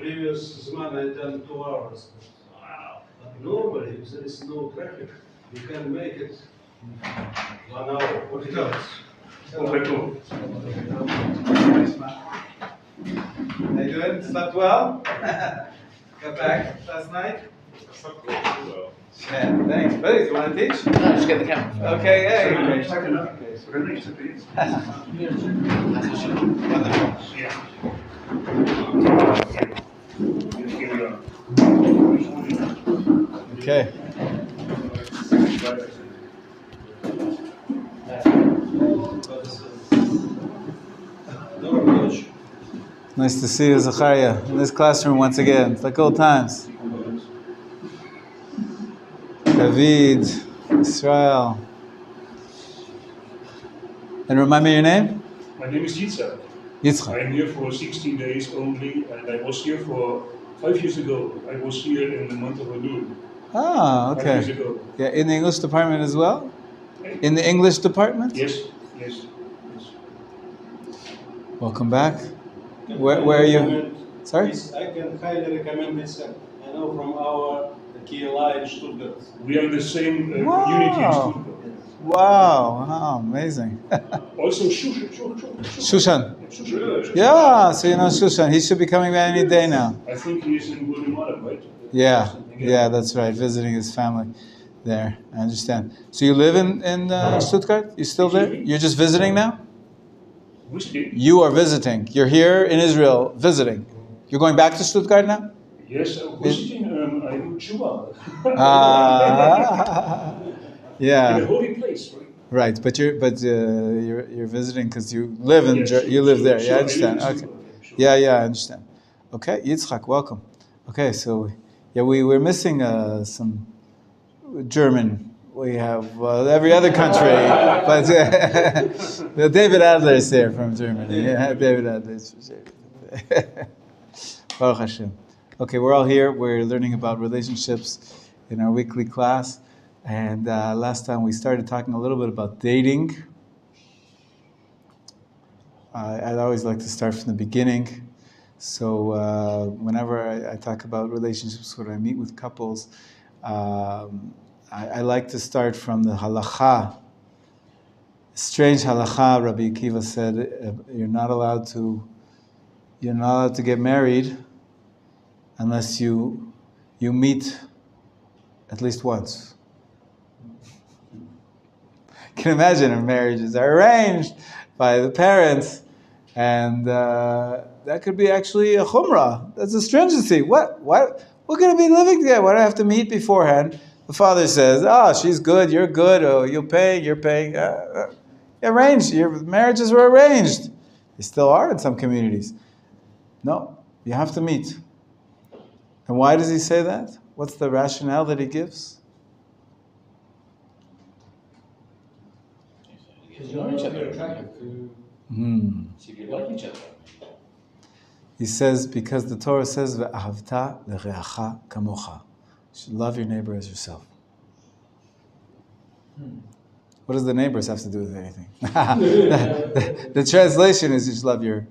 previous Zman I done 2 hours. Wow. But normally, if there is no traffic, you can make it 1 hour, 40 minutes. How you doing? Slept well? Got back last night? Yeah, thanks. Buddy, you want to teach? No, just get the camera. Okay, hey. Okay. Nice to see you, Zachariah, in this classroom once again. It's like old times. David, Israel. And remind me your name? My name is Yitzhak. Yitzchak. I'm here for 16 days only, and I was here for 5 years ago. I was here in the month of Elul. Ah, 5 years okay. ago. Yeah, in the English department as well? In the English department? Yes. Welcome back. Where are you? Sorry? I can highly recommend this. I know from our KLI in Stuttgart. We are in the same community in Wow. Stuttgart. Wow, amazing. Also Shushan. Shushan. Yeah, so you know Shushan. He should be coming back any day now. I think he is in Guatemala, right? Yeah, that's right. Visiting his family there. I understand. So you live in Stuttgart? You still there? You're just visiting now? You are visiting. You're here in Israel visiting. You're going back to Stuttgart now? Yes, I'm visiting. I do Tshuva. Yeah. In a holy place, right? Right, but you're visiting because you live in you live there. Yeah, I understand. Okay. Yeah, I understand. Okay, Yitzchak, welcome. Okay, so yeah, we're missing some German. We have every other country, but David Adler is here from Germany. Yeah, David Adler is from Germany. Baruch Hashem. Okay, we're all here. We're learning about relationships in our weekly class. And last time we started talking a little bit about dating. I'd always like to start from the beginning. So whenever I talk about relationships, when I meet with couples, I like to start from the halacha. Strange halacha, Rabbi Akiva said, you're not allowed to get married unless you meet at least once. You can imagine if marriages are arranged by the parents, and that could be actually a chumrah. That's a stringency. What? We're going to be living together. Why do I have to meet beforehand? The father says, she's good, you're good, you're paying. Arranged. Your marriages were arranged. They still are in some communities. No, you have to meet. And why does he say that? What's the rationale that he gives? Because you know each other. Attractive. See if you like each other. He says, because the Torah says, "Ve'ahavta l'reacha kamocha." You should love your neighbor as yourself. What does the neighbors have to do with anything? The translation is you should love your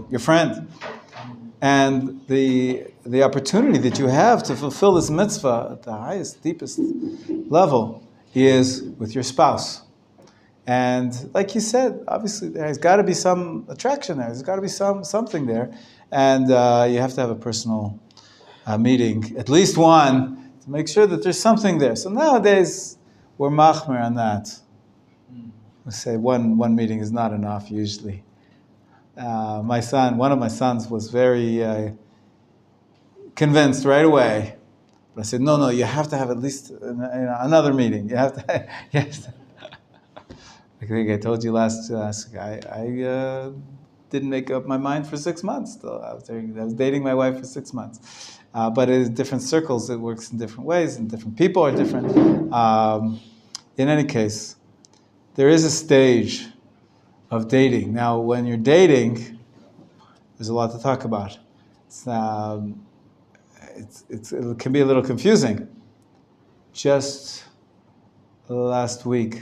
your friend. And the opportunity that you have to fulfill this mitzvah at the highest, deepest level is with your spouse. And like you said, obviously there's got to be some attraction there. There's got to be something there. And you have to have a personal meeting, at least one, to make sure that there's something there. So nowadays, we're machmer on that. We say one meeting is not enough usually. One of my sons was very convinced right away. But I said, no, you have to have at least another meeting. You have to. Yes. I think I told you last I didn't make up my mind for 6 months. Still, I was dating my wife for 6 months. But in different circles, it works in different ways, and different people are different. In any case, there is a stage of dating. Now, when you're dating, there's a lot to talk about. It can be a little confusing. Just last week,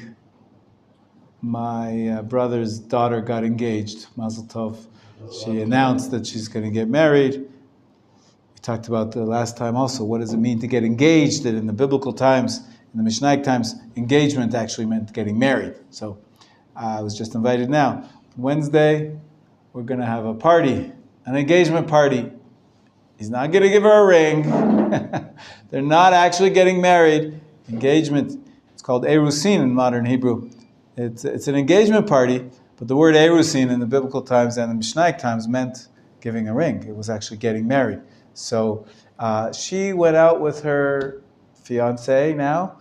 my brother's daughter got engaged, Mazel Tov, She announced that she's going to get married. We talked about the last time also, what does it mean to get engaged? That in the biblical times, in the Mishnaic times, engagement actually meant getting married. So I was just invited now. Wednesday, we're going to have a party, an engagement party. He's not going to give her a ring. They're not actually getting married. Engagement, it's called erusin in modern Hebrew. It's an engagement party, but the word erusin in the biblical times and the Mishnaic times meant giving a ring. It was actually getting married. So she went out with her fiancé now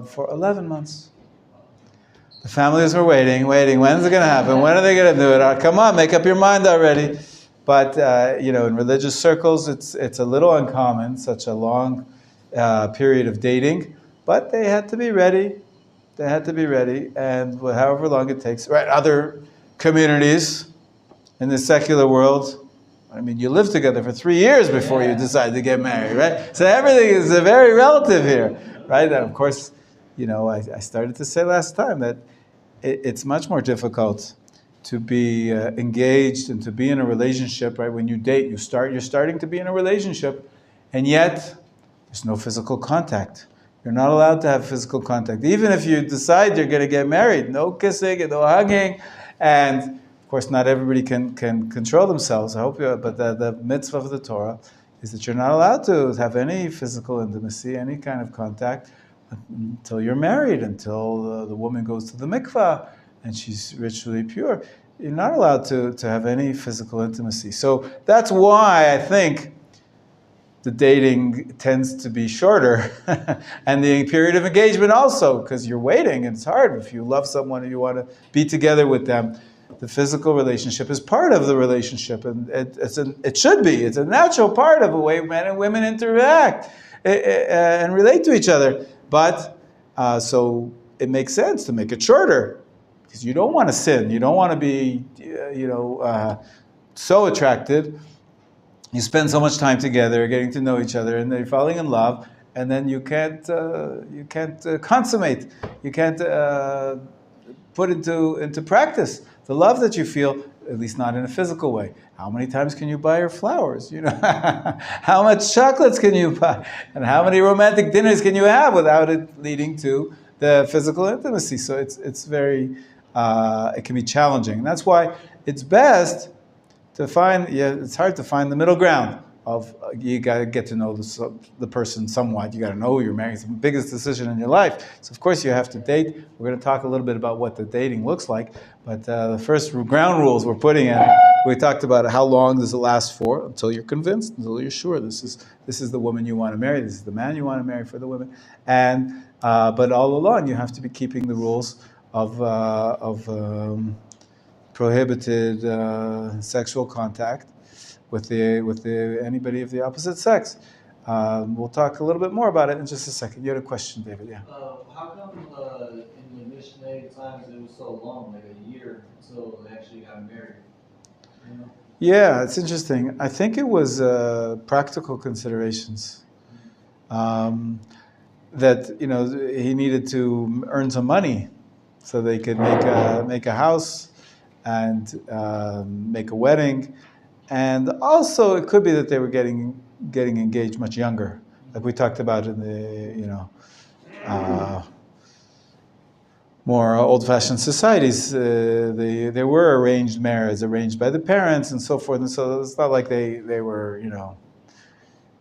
for 11 months. The families were waiting. When's it going to happen? When are they going to do it? Come on, make up your mind already. But in religious circles, it's a little uncommon, such a long period of dating. But they had to be ready. They had to be ready, and however long it takes. Right? Other communities in the secular world, I mean, you live together for 3 years before you decide to get married, right? So everything is very relative here, right? And of course, I started to say last time that it's much more difficult to be engaged and to be in a relationship, right? When you date, you're starting to be in a relationship, and yet there's no physical contact. You're not allowed to have physical contact. Even if you decide you're going to get married, no kissing and no hugging. And of course, not everybody can control themselves. I hope but the mitzvah of the Torah is that you're not allowed to have any physical intimacy, any kind of contact until you're married, until the woman goes to the mikvah and she's ritually pure. You're not allowed to have any physical intimacy. So that's why I think the dating tends to be shorter and the period of engagement also, because you're waiting and it's hard. If you love someone and you want to be together with them, the physical relationship is part of the relationship, and it should be. It's a natural part of the way men and women interact and relate to each other. But so it makes sense to make it shorter, because you don't want to sin. You don't want to be, so attracted. You spend so much time together, getting to know each other, and then you're falling in love, and then you can't consummate. You can't put into practice the love that you feel, at least not in a physical way. How many times can you buy her flowers? How much chocolates can you buy? And how many romantic dinners can you have without it leading to the physical intimacy? So it's very, it can be challenging. And that's why it's best to find, it's hard to find the middle ground of, you got to get to know the person somewhat. You got to know who you're marrying. It's the biggest decision in your life. So of course you have to date. We're going to talk a little bit about what the dating looks like. But the first ground rules we're putting in, we talked about how long does it last for, until you're convinced, until you're sure this is the woman you want to marry, this is the man you want to marry for the women. And but all along you have to be keeping the rules of prohibited sexual contact with anybody of the opposite sex. We'll talk a little bit more about it in just a second. You had a question, David? Yeah. How come in the Mishnah times it was so long, like a year, until they actually got married? Yeah, it's interesting. I think it was practical considerations. That he needed to earn some money so they could make a house and make a wedding, and also it could be that they were getting engaged much younger, like we talked about in the more old-fashioned societies. They were arranged marriages, arranged by the parents and so forth, and so it's not like they were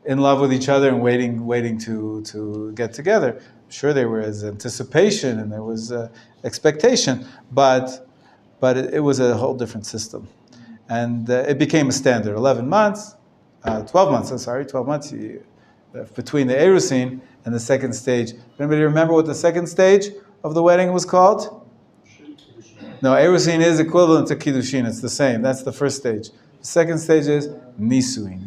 in love with each other and waiting to get together. I'm sure there was anticipation and there was expectation, but it was a whole different system. And it became a standard. 12 months, between the Erusin and the second stage. Anybody remember what the second stage of the wedding was called? No, Erusin is equivalent to Kiddushin. It's the same. That's the first stage. The second stage is Nisuin.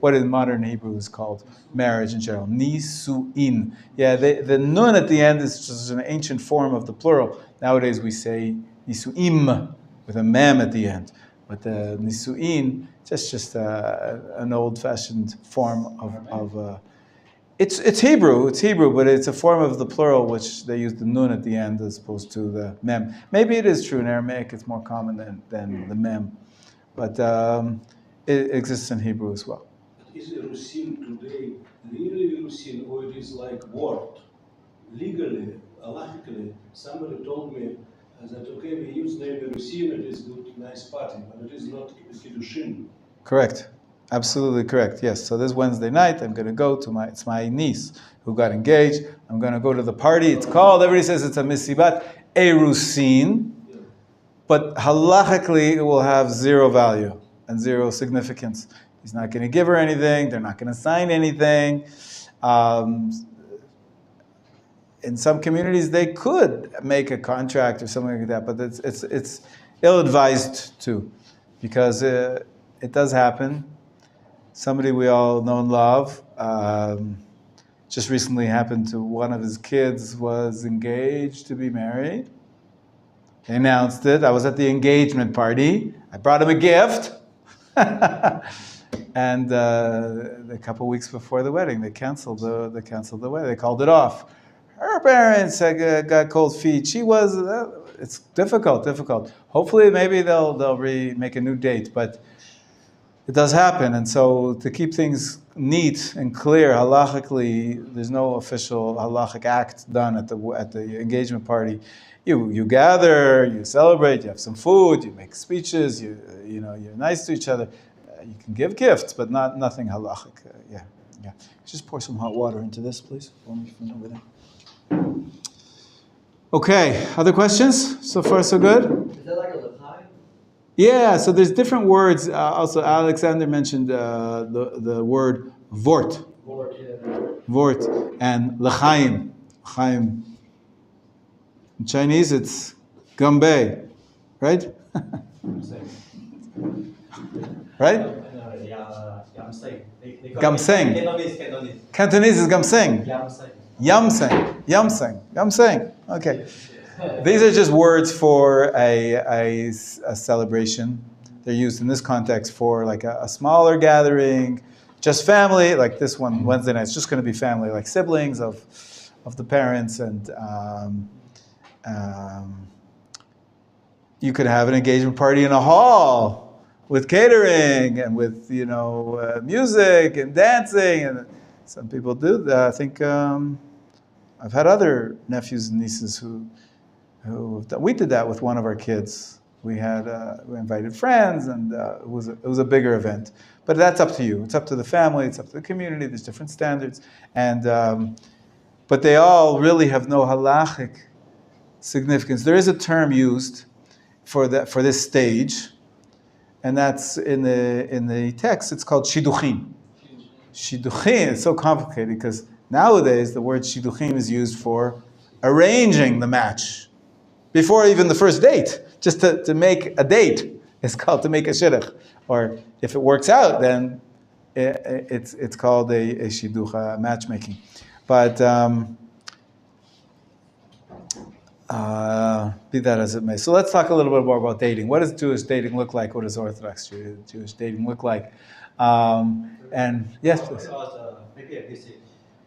What in modern Hebrew is called marriage in general. Nisuin. Yeah, the nun at the end is just an ancient form of the plural. Nowadays we say Nisuim with a mem at the end. But the Nisuin, just an old-fashioned form of it's Hebrew, but it's a form of the plural, which they use the nun at the end as opposed to the mem. Maybe it is true in Aramaic; it's more common than the mem. but it exists in Hebrew as well. Is Erusin today really Erusin, or it is like word? Legally, halachically, somebody told me that okay, we use name Erusin, it is good, nice party, but it is not Kiddushin. Correct. Absolutely correct. Yes. So this Wednesday night, I'm going to go to it's my niece who got engaged. I'm going to go to the party. It's called, everybody says it's a misibat erusin, but halachically it will have zero value and zero significance. He's not going to give her anything. They're not going to sign anything. In some communities, they could make a contract or something like that, but it's ill-advised too, because it does happen. Somebody we all know and love just recently happened to one of his kids was engaged to be married. They announced it. I was at the engagement party. I brought him a gift. And a couple weeks before the wedding, they canceled the wedding. They called it off. Her parents got cold feet. She was. It's difficult. Hopefully, maybe they'll make a new date, but it does happen. And so, to keep things neat and clear, halachically, there's no official halachic act done at the engagement party. You gather, you celebrate, you have some food, you make speeches, you're nice to each other. You can give gifts, but nothing halachic. Yeah. Just pour some hot water into this, please. From over there. Okay, other questions? So far, so good? Is that like a l'chaim? Yeah, so there's different words. Also, Alexander mentioned the word vort. Vort and l'chaim. Chaim. In Chinese, it's gambei, right? Right? Gamseng. Cantonese is gamseng. Yamseng. Okay. These are just words for a celebration. They're used in this context for like a smaller gathering, just family, like this one Wednesday night. It's just going to be family, like siblings of the parents, and you could have an engagement party in a hall with catering and with music and dancing, and some people do that. I think I've had other nephews and nieces who we did that with one of our kids. We invited friends, and it was a bigger event. But that's up to you. It's up to the family. It's up to the community. There's different standards, and but they all really have no halachic significance. There is a term used for this stage, and that's in the text. It's called shidduchim. Shidduchim is so complicated because nowadays the word shidduchim is used for arranging the match before even the first date. Just to make a date is called to make a shidduch. Or if it works out, then it's called a shidduch, matchmaking. But be that as it may. So let's talk a little bit more about dating. What does Jewish dating look like? What does Orthodox Jewish dating look like? And yes, please. Maybe a basic.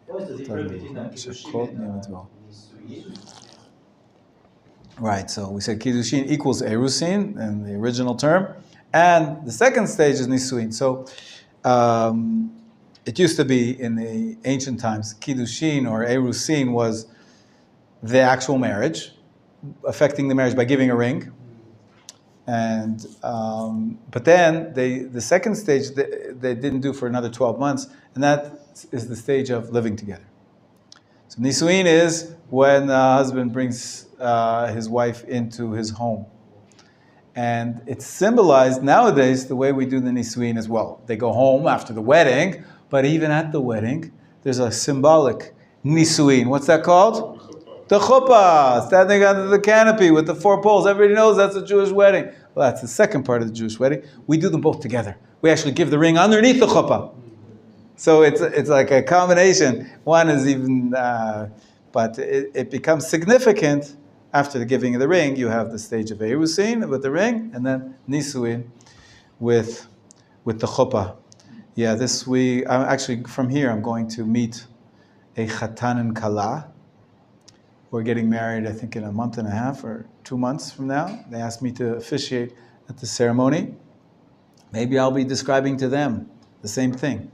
What is the difference between Kiddushin and Nisuin? Right, so we said Kiddushin equals Erusin in the original term, and the second stage is Nisuin. So it used to be in the ancient times, Kiddushin or Erusin was the actual marriage, affecting the marriage by giving a ring. And but then the second stage they didn't do for another 12 months, and that is the stage of living together. So Nisuin is when the husband brings his wife into his home. And it's symbolized nowadays the way we do the Nisuin as well. They go home after the wedding, but even at the wedding, there's a symbolic Nisuin. What's that called? The chuppah, standing under the canopy with the 4 poles. Everybody knows that's a Jewish wedding. Well, that's the second part of the Jewish wedding. We do them both together. We actually give the ring underneath the chuppah. So it's like a combination. One is even, but it becomes significant after the giving of the ring. You have the stage of Erusin with the ring, and then Nisuin with the chuppah. Yeah, I'm actually, from here, I'm going to meet a chatan and kala. We're getting married, I think, in a month and a half or 2 months from now. They asked me to officiate at the ceremony. maybe I'll be describing to them the same thing.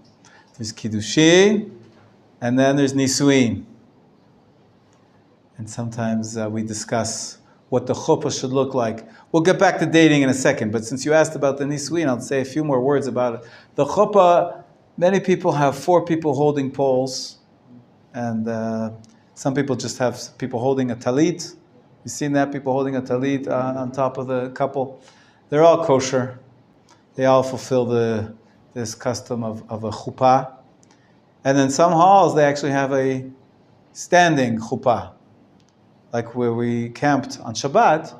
There's Kiddushin, and then there's Nisuin. And sometimes we discuss what the chuppah should look like. We'll get back to dating in a second, but since you asked about the Nisuin, I'll say a few more words about it. The chuppah, many people have 4 people holding poles, and some people just have people holding a talit. You've seen that, people holding a talit on top of the couple. They're all kosher. They all fulfill this custom of a chuppah. And then some halls, they actually have a standing chuppah. Like where we camped on Shabbat,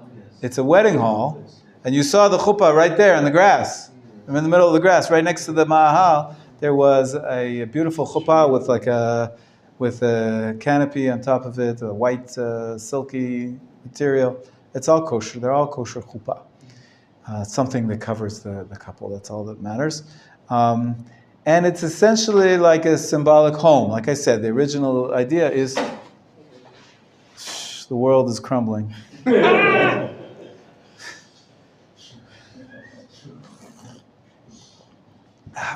it's a wedding hall, and you saw the chuppah right there in the grass. In the middle of the grass, right next to the mahal, there was a beautiful chuppah with a canopy on top of it, a white silky material. It's all kosher. They're all kosher chuppah. Something that covers the couple. That's all that matters. And it's essentially like a symbolic home. Like I said, the original idea is the world is crumbling.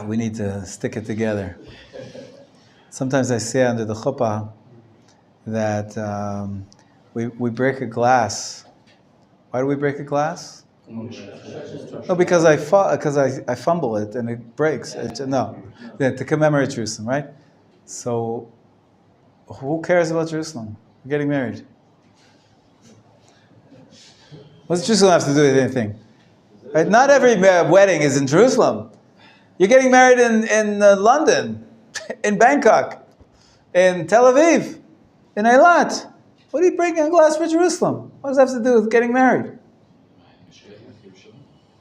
We need to stick it together. Sometimes I say under the chuppah that we break a glass. Why do we break a glass? No, because I fumble it and it breaks. To commemorate Jerusalem, right? So, who cares about Jerusalem? We're getting married. What's Jerusalem have to do with anything? Right? Not every wedding is in Jerusalem. You're getting married in London, in Bangkok, in Tel Aviv, in Eilat. What are you breaking a glass for Jerusalem? What does that have to do with getting married?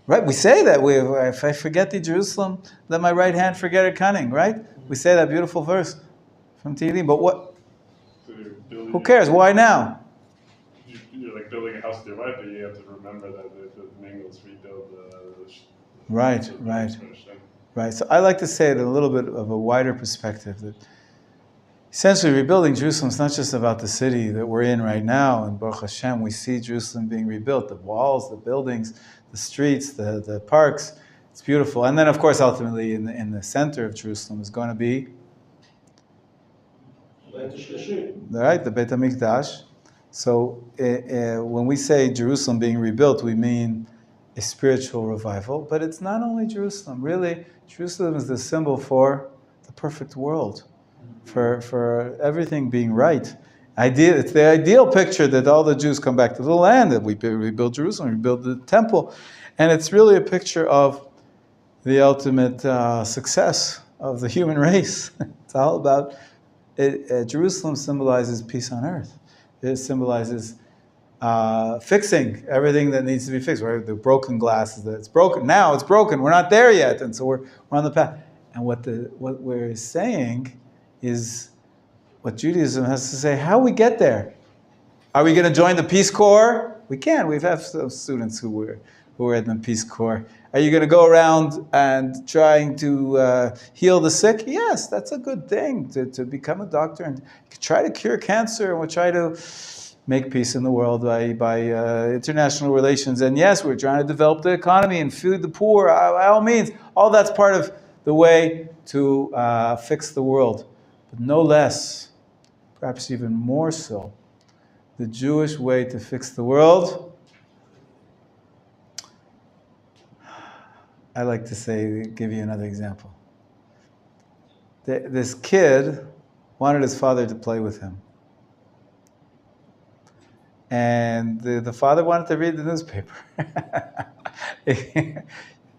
Right, we say that. If I forget thee, Jerusalem, let my right hand forget her cunning, right? We say that beautiful verse from Tehillim. But what? Who cares? Why now? You're like building a house with your wife, but you have to remember that the Mangles rebuild Right. So I like to say it in a little bit of a wider perspective, that essentially rebuilding Jerusalem is not just about the city that we're in right now. And Baruch Hashem, we see Jerusalem being rebuilt, the walls, the buildings, the streets, the parks. It's beautiful. And then, of course, ultimately in the center of Jerusalem is going to be right, the Beit HaMikdash. So when we say Jerusalem being rebuilt, we mean a spiritual revival. But it's not only Jerusalem. Really, Jerusalem is the symbol for the perfect world, for everything being right. It's the ideal picture that all the Jews come back to the land, that we rebuild Jerusalem, we rebuild the temple. And it's really a picture of the ultimate success of the human race. It's all about it. Jerusalem symbolizes peace on earth. It symbolizes fixing everything that needs to be fixed. Right? The broken glass is that it's broken. Now it's broken. We're not there yet, and so we're on the path. And what we're saying is what Judaism has to say. How we get there? Are we going to join the Peace Corps? We can. We have some students who were in the Peace Corps. Are you going to go around and trying to heal the sick? Yes, that's a good thing, to become a doctor and try to cure cancer, and we'll try to make peace in the world by international relations. And yes, we're trying to develop the economy and feed the poor, by all means. All that's part of the way to fix the world. But no less, perhaps even more so, the Jewish way to fix the world, I like to say, give you another example. This kid wanted his father to play with him. And the father wanted to read the newspaper.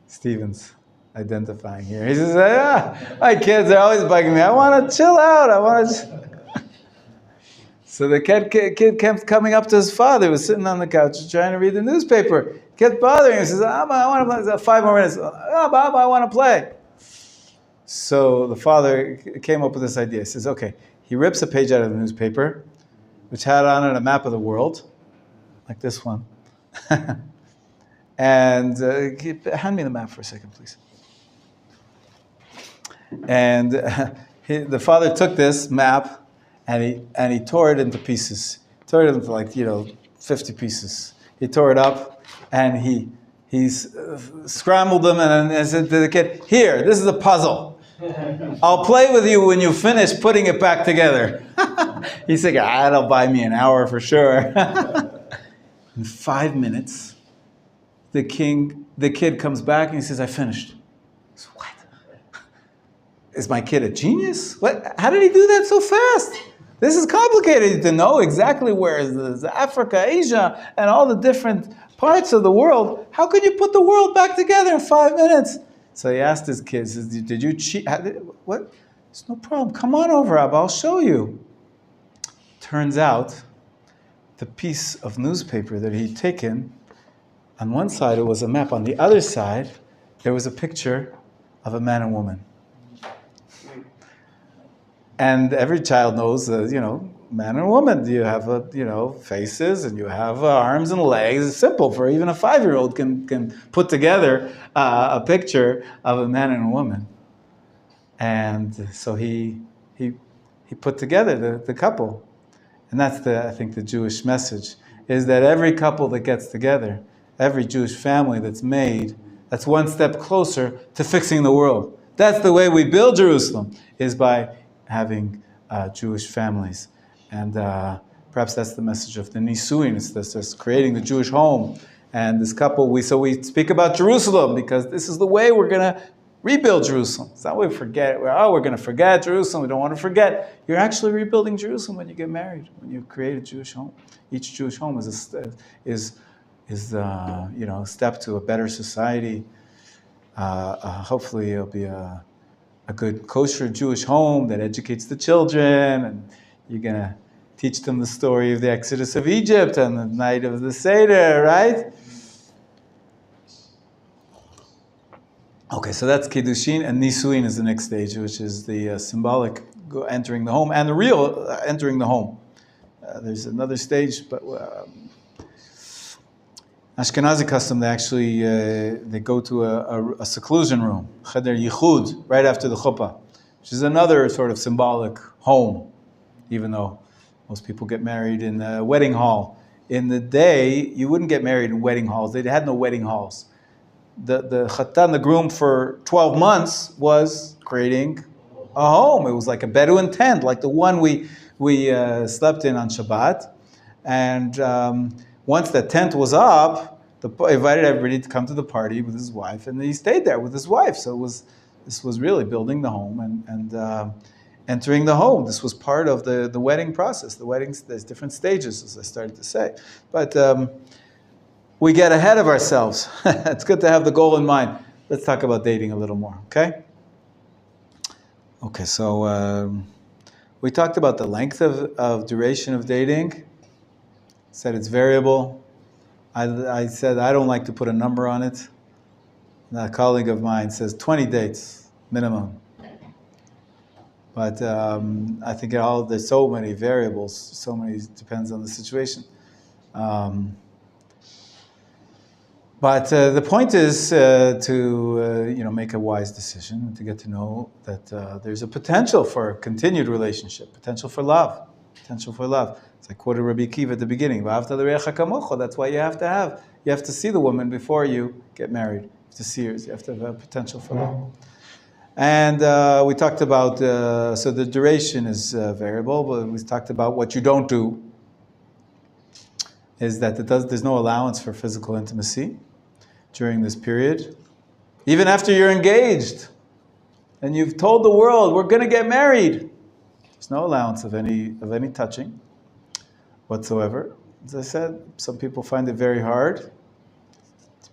Stephen's identifying here. He says, my kids are always bugging me. I want to chill out. So the kid kept coming up to his father, who was sitting on the couch trying to read the newspaper. Kept bothering him. He says, I want to play. 5 more minutes. Bob, I want to play. So the father came up with this idea. He says, okay. He rips a page out of the newspaper, which had on it a map of the world, like this one. And hand me the map for a second, please. And the father took this map and he tore it into pieces. Tore it into 50 pieces. He tore it up and he he's scrambled them and said to the kid, "Here, this is a puzzle. I'll play with you when you finish putting it back together." He's like, "That'll buy me an hour for sure." In 5 minutes, the kid comes back and he says, "I finished." He says, "What? Is my kid a genius? What? How did he do that so fast? This is complicated to know exactly where is Africa, Asia, and all the different parts of the world. How could you put the world back together in 5 minutes?" So he asked his kids, "Did you cheat? What? It's no problem. Come on over, Rabbi. I'll show you." Turns out, the piece of newspaper that he'd taken, on one side it was a map. On the other side, there was a picture of a man and woman. And every child knows, man and woman. You have, faces and you have arms and legs. It's simple for even a 5-year-old can put together a picture of a man and a woman. And so he put together the couple. And that's I think the Jewish message, is that every couple that gets together, every Jewish family that's made, that's one step closer to fixing the world. That's the way we build Jerusalem, is by having Jewish families. And perhaps that's the message of the Nisuin. It's this creating the Jewish home. And this couple, we speak about Jerusalem because this is the way we're going to rebuild Jerusalem. It's not we forget. We're going to forget Jerusalem. We don't want to forget. You're actually rebuilding Jerusalem when you get married, when you create a Jewish home. Each Jewish home is a step to a better society. Hopefully, it'll be a good kosher Jewish home that educates the children, and you're going to teach them the story of the Exodus of Egypt and the night of the Seder, right? Okay, so that's Kiddushin, and Nisuin is the next stage, which is the symbolic entering the home, and the real entering the home. There's another stage, but Ashkenazi custom, they actually they go to a seclusion room, Cheder Yichud, right after the chuppah, which is another sort of symbolic home, even though most people get married in a wedding hall. In the day, you wouldn't get married in wedding halls. They had no wedding halls. The chatan, the groom, for 12 months was creating a home. It was like a Bedouin tent, like the one we slept in on Shabbat. And once the tent was up, invited everybody to come to the party with his wife, and he stayed there with his wife. So this was really building the home and entering the home. This was part of the wedding process. The weddings, there's different stages, as I started to say. But we get ahead of ourselves. It's good to have the goal in mind. Let's talk about dating a little more, okay? Okay, so we talked about the length of duration of dating. Said it's variable. I said I don't like to put a number on it. And a colleague of mine says 20 dates minimum. But I think there's so many variables, depends on the situation. But the point is to make a wise decision and to get to know that there's a potential for a continued relationship, potential for love. It's like quoted Rabbi Kiva at the beginning. That's why you have to see the woman before you get married. You have to see her. You have to have a potential for love. And we talked about, so the duration is variable, but we talked about what you don't do is that there's no allowance for physical intimacy during this period. Even after you're engaged and you've told the world, we're going to get married, there's no allowance of any touching whatsoever. As I said, some people find it very hard.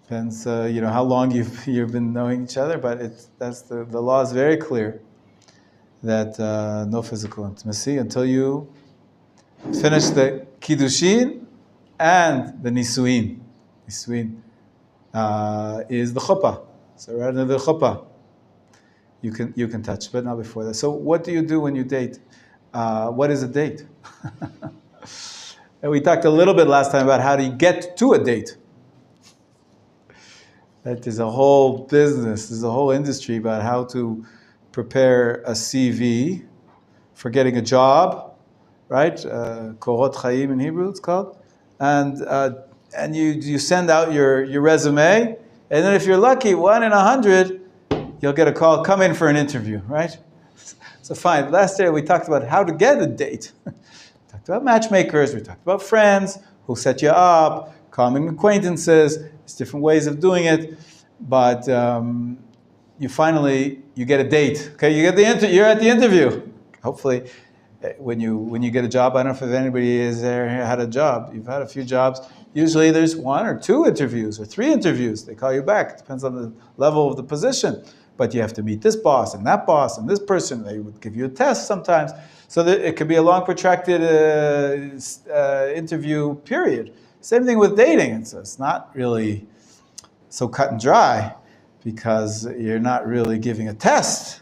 Depends, how long you've been knowing each other, but the law is very clear that no physical intimacy until you finish the kiddushin and the nisuin. Nisuin is the chuppah. So right under the chuppah, you can touch, but not before that. So what do you do when you date? What is a date? And we talked a little bit last time about how do you get to a date. That is a whole business, there's a whole industry about how to prepare a CV for getting a job, right? Korot Chaim in Hebrew it's called. And you send out your resume, And then if you're lucky, 1 in 100, you'll get a call, come in for an interview, right? So fine, last year we talked about how to get a date. We talked about matchmakers, we talked about friends who set you up, common acquaintances, there's different ways of doing it, but you get a date. Okay, you're at the interview. Hopefully, when you get a job, I don't know if anybody is there had a job. You've had a few jobs. Usually there's 1 or 2 interviews or 3 interviews. They call you back. It depends on the level of the position. But you have to meet this boss and that boss and this person. They would give you a test sometimes. So that it could be a long, protracted interview period. Same thing with dating. It's not really so cut and dry because you're not really giving a test.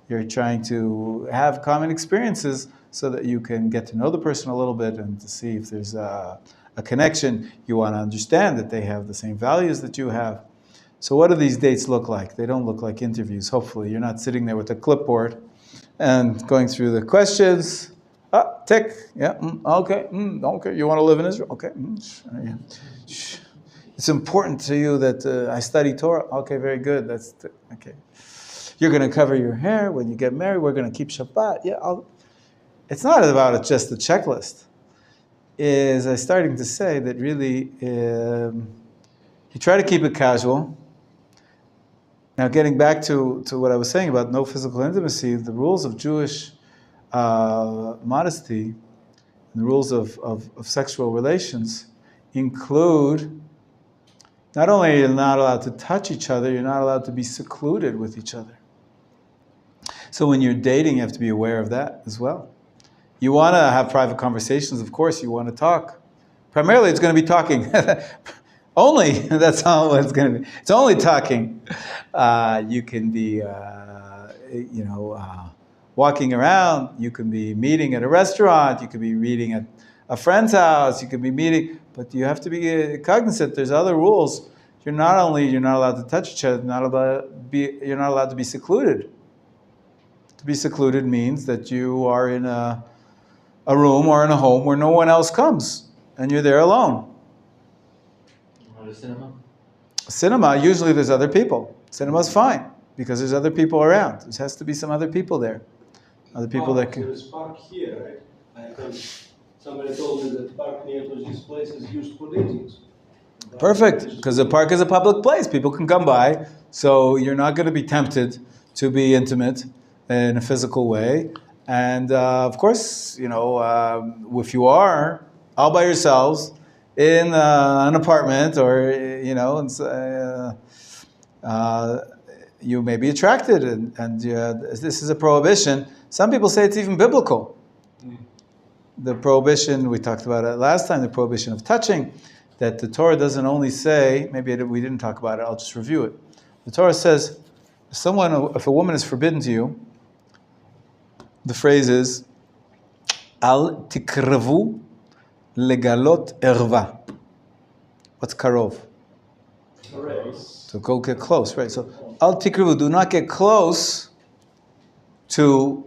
You're trying to have common experiences so that you can get to know the person a little bit and to see if there's a connection. You want to understand that they have the same values that you have. So what do these dates look like? They don't look like interviews, hopefully. You're not sitting there with a clipboard and going through the questions. Tick. Yeah, okay. Okay, you want to live in Israel? Okay. Yeah. It's important to you that I study Torah? Okay, very good. Okay. You're going to cover your hair when you get married. We're going to keep Shabbat. Yeah, it's not about just a checklist. Is I starting to say that really you try to keep it casual. Now, getting back to what I was saying about no physical intimacy, the rules of Jewish modesty, and the rules of sexual relations include not only are you not allowed to touch each other, you're not allowed to be secluded with each other. So when you're dating, you have to be aware of that as well. You want to have private conversations, of course, you want to talk. Primarily, it's going to be talking. Only, that's all it's going to be. It's only talking. You can be, walking around. You can be meeting at a restaurant. You could be meeting at a friend's house. You could be meeting, but you have to be cognizant. There's other rules. You're not allowed to touch each other. You're not allowed to be secluded. To be secluded means that you are in a room or in a home where no one else comes, and you're there alone. Or the cinema? Cinema, usually there's other people. Cinema's fine, because there's other people around. There has to be some other people there. Other people that can... There's park here, right? Somebody told me that park near to this place is used for datings. Perfect, because the park is a public place. People can come by, so you're not going to be tempted to be intimate in a physical way. And of course, if you are all by yourselves in an apartment or, you may be attracted. And this is a prohibition. Some people say it's even biblical. The prohibition, we talked about it last time, the prohibition of touching, that the Torah doesn't only say, maybe we didn't talk about it, I'll just review it. The Torah says, if a woman is forbidden to you, the phrase is, Al tikravu legalot erva. What's karov? To go get close, right? So, al tikravu, do not get close to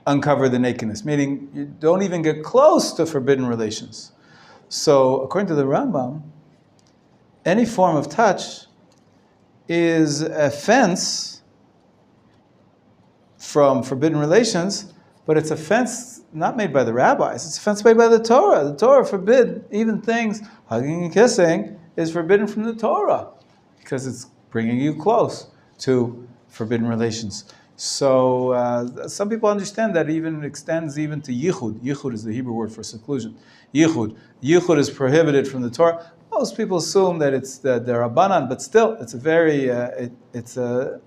uncover the nakedness, meaning you don't even get close to forbidden relations. So, according to the Rambam, any form of touch is a fence from forbidden relations, but it's a fence not made by the rabbis, it's a fence made by the Torah. The Torah forbid even things, hugging and kissing is forbidden from the Torah, because it's bringing you close to forbidden relations. So some people understand that even extends even to yichud. Yichud is the Hebrew word for seclusion. Yichud. Yichud is prohibited from the Torah. Most people assume that it's the Rabbanan, but still, it's a very, without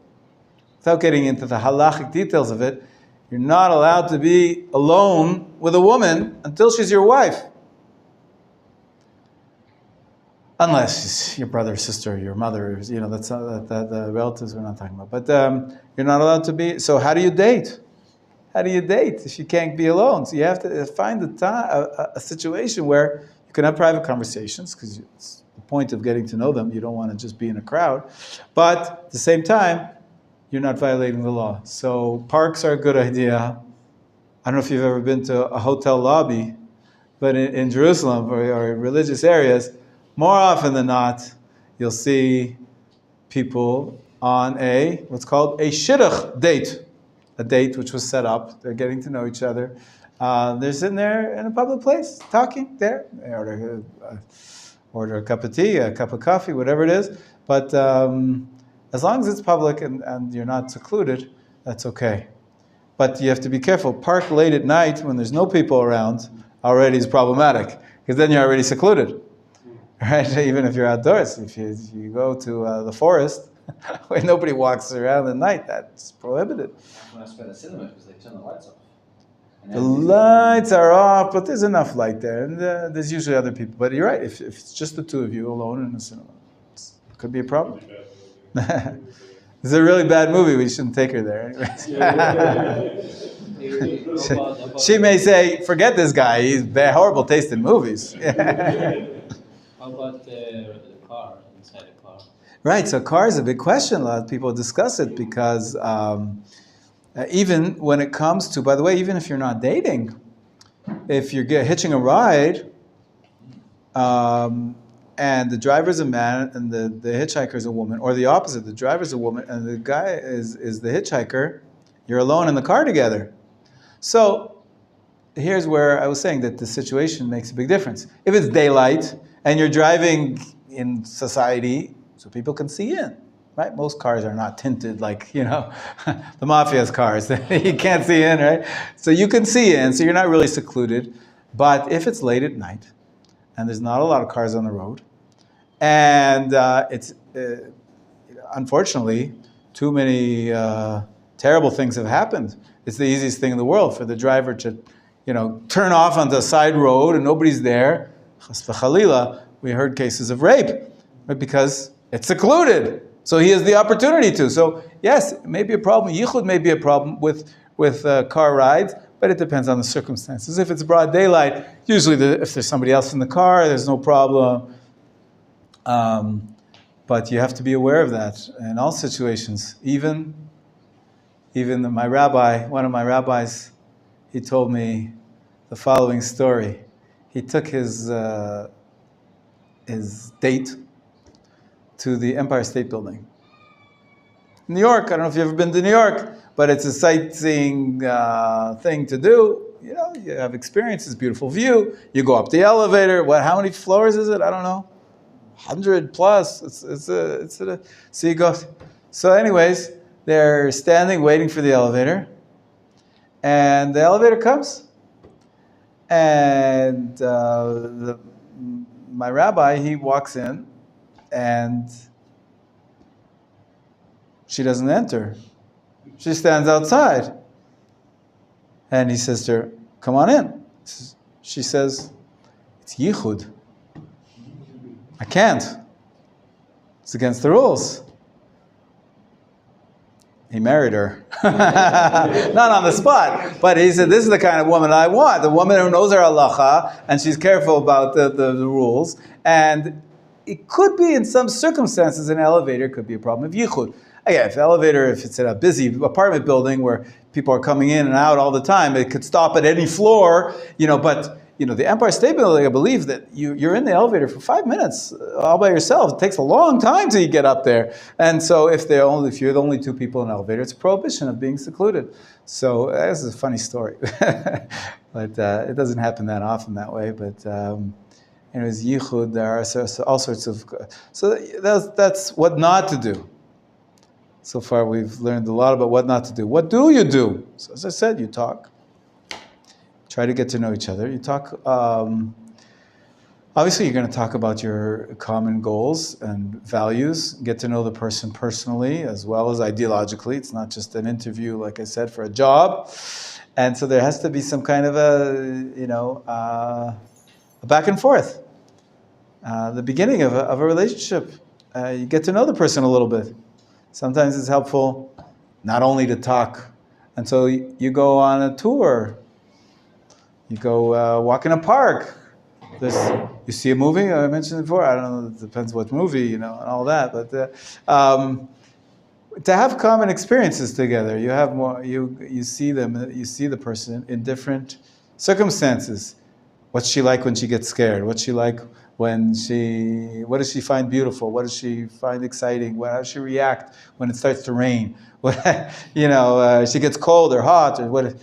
getting into the halachic details of it, you're not allowed to be alone with a woman until she's your wife. Unless she's your brother, sister, your mother, that's the relatives we're not talking about. But you're not allowed to be. So how do you date? How do you date if you can't be alone? So you have to find a situation where you can have private conversations, because it's the point of getting to know them. You don't want to just be in a crowd. But at the same time, you're not violating the law. So parks are a good idea. I don't know if you've ever been to a hotel lobby, but in Jerusalem or religious areas, more often than not, you'll see people on what's called a shidduch date, a date which was set up. They're getting to know each other. They're sitting there in a public place, talking there. They order a cup of tea, a cup of coffee, whatever it is. But as long as it's public and you're not secluded, that's okay. But you have to be careful. Park late at night when there's no people around already is problematic, because then you're already secluded, right? Even if you're outdoors. If you go to the forest where nobody walks around at night, that's prohibited. When I spend a cinema, because they turn the lights off. The lights are off, but there's enough light there, and there's usually other people. But you're right, if it's just the two of you alone in the cinema, it could be a problem. It's a really bad movie, we shouldn't take her there anyways. She may say, forget this guy, he's horrible taste in movies. How about the car, inside the car? Right, so car is a big question. A lot of people discuss it because even when it comes to, by the way, even if you're not dating, if you're hitching a ride, and the driver's a man and the hitchhiker's a woman, or the opposite, the driver's a woman and the guy is the hitchhiker, you're alone in the car together. So here's where I was saying that the situation makes a big difference. If it's daylight and you're driving in society, so people can see in, right? Most cars are not tinted like, the mafia's cars. You can't see in, right? So you can see in, so you're not really secluded. But if it's late at night, and there's not a lot of cars on the road, and it's unfortunately too many terrible things have happened. It's the easiest thing in the world for the driver to, turn off onto a side road and nobody's there. Chas v'chalila, we heard cases of rape, right? Because it's secluded, so he has the opportunity to. So yes, it may be a problem. Yichud may be a problem with car rides. But it depends on the circumstances. If it's broad daylight, usually if there's somebody else in the car, there's no problem. But you have to be aware of that in all situations. Even my rabbi, one of my rabbis, he told me the following story. He took his date to the Empire State Building. New York, I don't know if you've ever been to New York, but it's a sightseeing thing to do. You have experiences, beautiful view. You go up the elevator. How many floors is it? I don't know. 100 plus. So you go. So anyways, they're standing, waiting for the elevator. And the elevator comes. And my rabbi, he walks in. And she doesn't enter. She stands outside. And he says to her, come on in. She says, it's yichud. I can't. It's against the rules. He married her. Not on the spot. But he said, this is the kind of woman I want. The woman who knows her halacha, and she's careful about the rules. And it could be, in some circumstances, an elevator could be a problem of yichud. Again, if it's in a busy apartment building where people are coming in and out all the time, it could stop at any floor, but the Empire State Building, I believe that you're in the elevator for 5 minutes all by yourself. It takes a long time till you get up there. And so if you're the only two people in an elevator, it's a prohibition of being secluded. So this is a funny story. But it doesn't happen that often that way. But anyways, yichud, there are all sorts of... So that's what not to do. So far, we've learned a lot about what not to do. What do you do? So as I said, you talk. Try to get to know each other. You talk. Obviously, you're going to talk about your common goals and values. Get to know the person personally as well as ideologically. It's not just an interview, like I said, for a job. And so there has to be some kind of a back and forth. The beginning of a relationship. You get to know the person a little bit. Sometimes it's helpful not only to talk. And so you go on a tour. You go walk in a park. You see a movie, I mentioned before. I don't know, it depends what movie, and all that. But to have common experiences together, you have more. You see them. You see the person in different circumstances. What's she like when she gets scared? What's she like What does she find beautiful? What does she find exciting? How does she react when it starts to rain? She gets cold or hot, or what?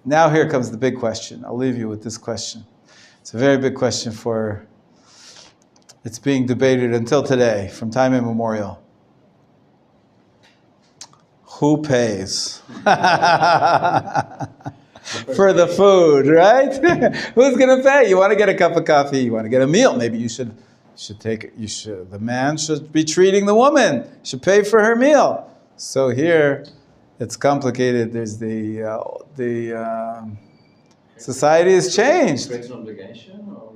Now here comes the big question. I'll leave you with this question. It's a very big question it's being debated until today, from time immemorial. Who pays for the food, right? Who's going to pay? You want to get a cup of coffee, you want to get a meal. Maybe the man should be treating the woman, should pay for her meal. So here, it's complicated. There's the society has changed. It's an obligation, or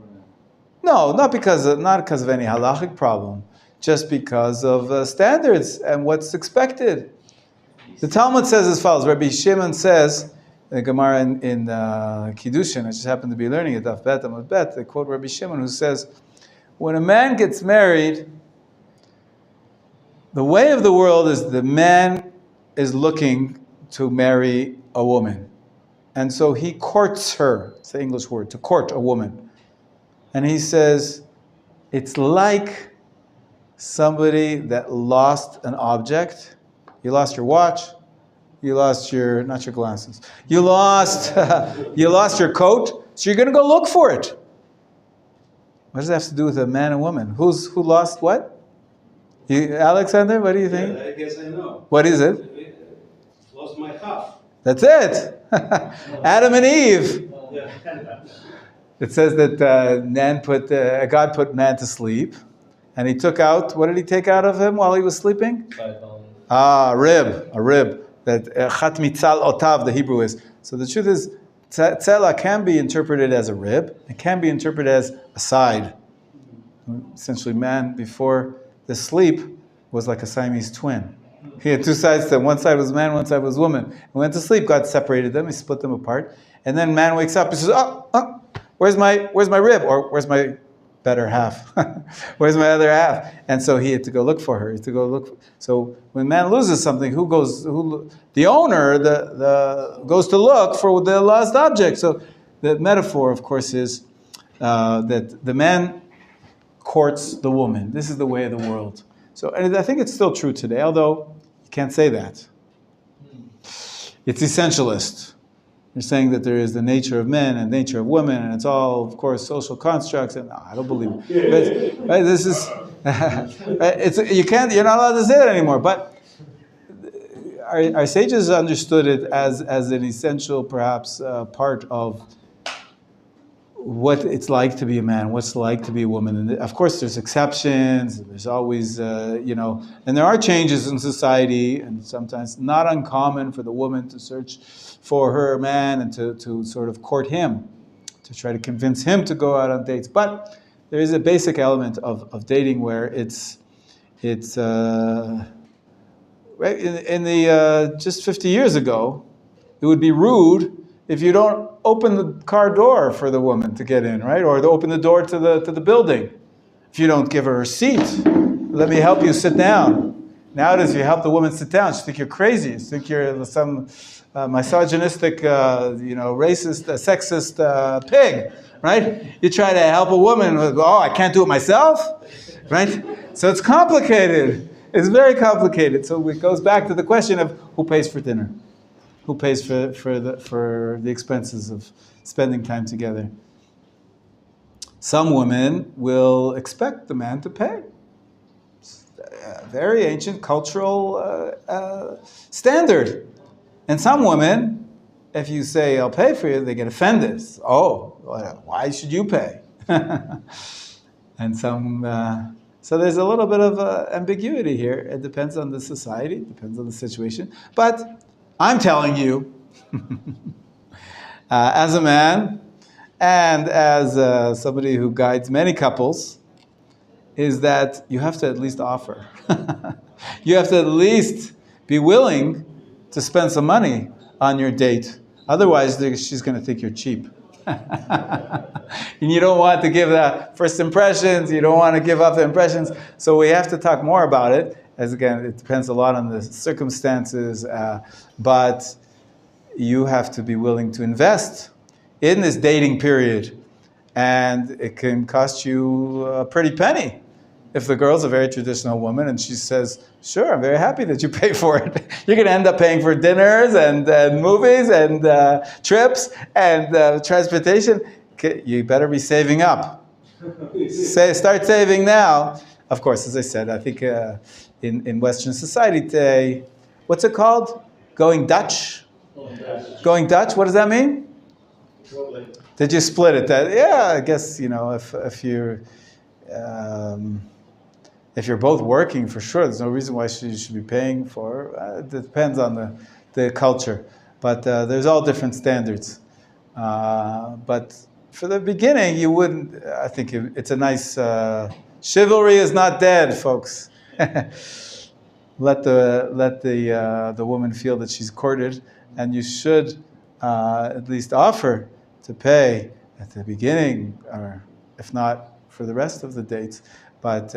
No, not because of any halachic problem, just because of standards and what's expected. The Talmud says as follows. Rabbi Shimon says, the Gemara in Kiddushin, I just happened to be learning it, Daf Bet, Amud Bet, they quote Rabbi Shimon, who says, when a man gets married, the way of the world is the man is looking to marry a woman. And so he courts her. It's the English word, to court a woman. And he says, it's like somebody that lost an object. You lost your watch. You lost not your glasses. You lost your coat. So you're going to go look for it. What does that have to do with a man and woman? Who lost what? Alexander, what do you think? Yeah, I guess I know. What is it? Lost my half. That's it. Adam and Eve. Yeah. It says that God put man to sleep, and he took out, what did he take out of him while he was sleeping? A rib. That chat mitzal otav, the Hebrew is. So the truth is, tzela can be interpreted as a rib. It can be interpreted as a side. Essentially, man before the sleep was like a Siamese twin. He had two sides to him. One side was man, one side was woman. He went to sleep, God separated them, he split them apart. And then man wakes up, he says, where's my rib? Or where's my better half? Where's my other half? And so he had to go look for her. So when man loses something, the owner goes to look for the lost object. So the metaphor, of course, is that the man courts the woman. This is the way of the world. So, and I think it's still true today, although you can't say that. It's essentialist. You're saying that there is the nature of men and nature of women, and it's all, of course, social constructs. And no, I don't believe it. But, right, this is you're not allowed to say it anymore. But our sages understood it as an essential, perhaps, part of what it's like to be a man, what's it like to be a woman. And of course, there's exceptions. There's always, and there are changes in society, and sometimes not uncommon for the woman to search for her man and to sort of court him, to try to convince him to go out on dates. But there is a basic element of dating where it's right in the just 50 years ago, it would be rude if you don't open the car door for the woman to get in, right? Or to open the door to the building. If you don't give her a seat, let me help you sit down. Nowadays, if you help the woman sit down, she think you're crazy. She think you're some misogynistic, racist, sexist pig, right? You try to help a woman, I can't do it myself, right? So it's complicated. It's very complicated. So it goes back to the question of who pays for dinner. Who pays for the expenses of spending time together? Some women will expect the man to pay. It's a very ancient cultural standard. And some women, if you say, I'll pay for you, they get offended. Oh, why should you pay? And so there's a little bit of ambiguity here. It depends on the society, it depends on the situation. But I'm telling you, as a man and as somebody who guides many couples, is that you have to at least offer. You have to at least be willing to spend some money on your date. Otherwise, she's going to think you're cheap. And you don't want to give the first impressions. You don't want to give up the impressions. So we have to talk more about it. As again, it depends a lot on the circumstances, but you have to be willing to invest in this dating period and it can cost you a pretty penny. If the girl's a very traditional woman and she says, sure, I'm very happy that you pay for it. You're going to end up paying for dinners and movies and trips and transportation. You better be saving up. Start saving now. Of course, as I said, I think in Western society today, what's it called? Going Dutch? Going Dutch, what does that mean? Did you split it? I guess, if you're both working, for sure, there's no reason why you should be paying for. It depends on the culture. But there's all different standards. But for the beginning, you wouldn't, I think it's a nice, chivalry is not dead, folks. Let the woman feel that she's courted, and you should at least offer to pay at the beginning, or if not for the rest of the dates. But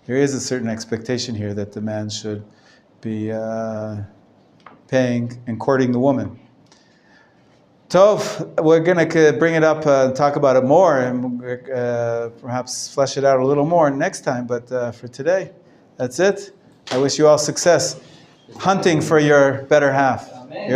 there is a certain expectation here that the man should be paying and courting the woman. Tov, we're going to bring it up and talk about it more, and perhaps flesh it out a little more next time. But for today, that's it. I wish you all success hunting for your better half. Amen.